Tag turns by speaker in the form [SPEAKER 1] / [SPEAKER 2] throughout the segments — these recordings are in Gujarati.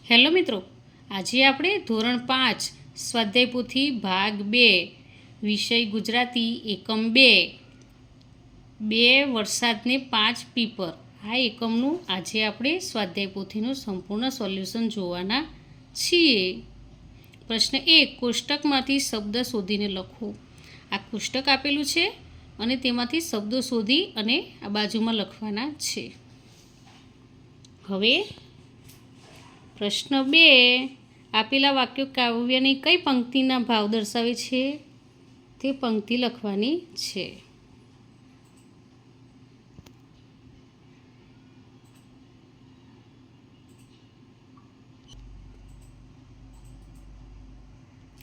[SPEAKER 1] હેલો મિત્રો, આજે આપણે ધોરણ 5 સ્વાધ્યાય પોથી ભાગ 2 વિષય ગુજરાતી એકમ 2 વરસાદને 5 પીપર આ એકમનું આજે આપણે સ્વાધ્યાય પોથીનું સંપૂર્ણ સોલ્યુશન જોવાના છીએ। પ્રશ્ન 1, કોષ્ટકમાંથી શબ્દ શોધીને લખો। આ કોષ્ટક આપેલું છે અને તેમાંથી શબ્દો શોધી અને આ બાજુમાં લખવાના છે। હવે પ્રશ્ન 2, આપેલા વાક્યો કાવ્યની કઈ પંક્તિના ભાવ દર્શાવે છે તે પંક્તિ લખવાની છે।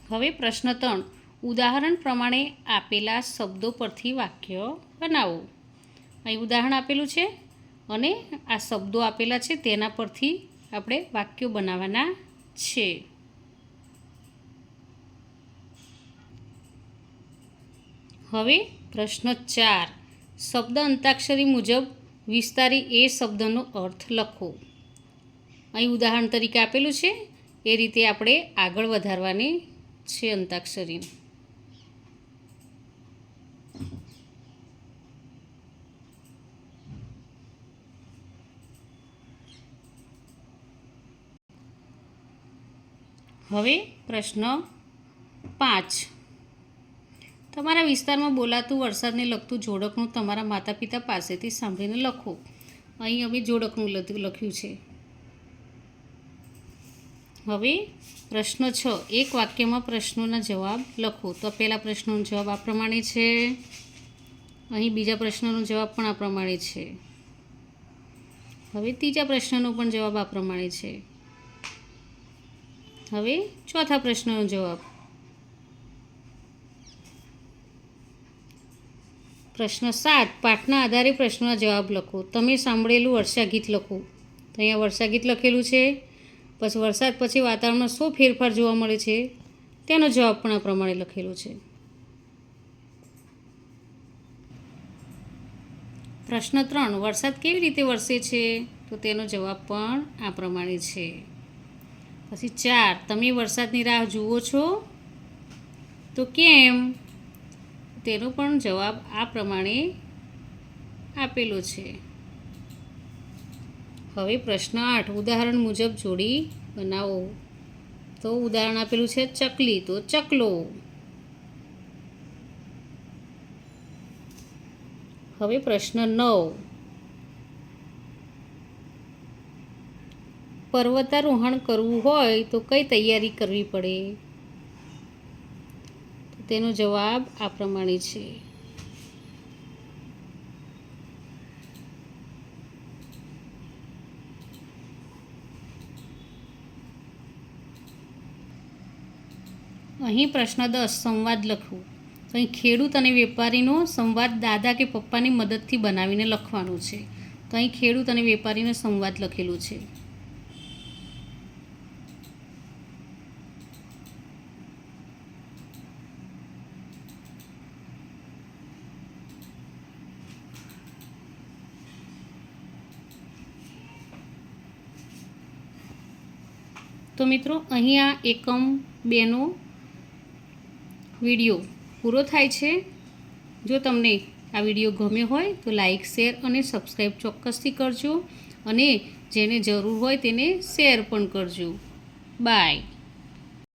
[SPEAKER 1] હવે પ્રશ્ન 3, ઉદાહરણ પ્રમાણે આપેલા શબ્દો પરથી વાક્ય બનાવો। અહીં ઉદાહરણ આપેલું છે અને આ શબ્દો આપેલા છે તેના પરથી આપણે વાક્યો બનાવવાના છે। હવે પ્રશ્ન 4, શબ્દ અંતાક્ષરી મુજબ વિસ્તારી એ શબ્દનો અર્થ લખો। અહીં ઉદાહરણ તરીકે આપેલું છે એ રીતે આપણે આગળ વધારવાની છે અંતાક્ષરી। હવે પ્રશ્ન 5, તમારા વિસ્તારમાં બોલાતું વરસાદને લગતું જોડકનું તમારા માતા પિતા પાસેથી સાંભળીને લખો। અહીં અમે જોડકનું લખ્યું છે। હવે પ્રશ્ન 6, એક વાક્યમાં પ્રશ્નોના જવાબ લખો। તો પહેલા પ્રશ્નનો જવાબ આ પ્રમાણે છે, અહીં બીજા પ્રશ્નનો જવાબ પણ આ પ્રમાણે છે, હવે ત્રીજા પ્રશ્નનો પણ જવાબ આ પ્રમાણે છે, હવે ચોથા પ્રશ્નનો જવાબ। પ્રશ્ન 7, પાઠના આધારે પ્રશ્નોના જવાબ લખો। તમે સાંભળેલું વર્ષા ગીત લખો। તો અહીંયા વર્ષા ગીત લખેલું છે, પછી વરસાદ પછી વાતાવરણમાં શું ફેરફાર જોવા મળે છે તેનો જવાબ પણ આ પ્રમાણે લખેલો છે। પ્રશ્ન 3, વરસાદ કેવી રીતે વરસે છે? તો તેનો જવાબ પણ આ પ્રમાણે છે। પછી 4, તમે વરસાદની રાહ જુઓ છો? તો કેમ? તેનો પણ જવાબ આ પ્રમાણે આપેલો છે। હવે પ્રશ્ન 8, ઉદાહરણ મુજબ જોડી બનાવો। તો ઉદાહરણ આપેલું છે ચકલી, તો ચકલો। હવે પ્રશ્ન 9, પર્વતારોહણ કરવું હોય તો કઈ તૈયારી કરવી પડે? તેનો જવાબ આ પ્રમાણે છે। અહીં પ્રશ્ન 10, સંવાદ લખો। તો અહીં ખેડૂત અને વેપારીનો સંવાદ દાદા કે પપ્પાની મદદથી બનાવીને લખવાનો છે। તો અહીં ખેડૂત અને વેપારીનો સંવાદ લખેલું છે। તો મિત્રો, અહીં આ એકમ 2નો વિડીયો પૂરો થાય છે। જો તમને આ વિડીયો ગમ્યો હોય તો લાઈક, શેર અને સબસ્ક્રાઈબ ચોક્કસથી કરજો અને જેને જરૂર હોય તેને શેર પણ કરજો। બાય।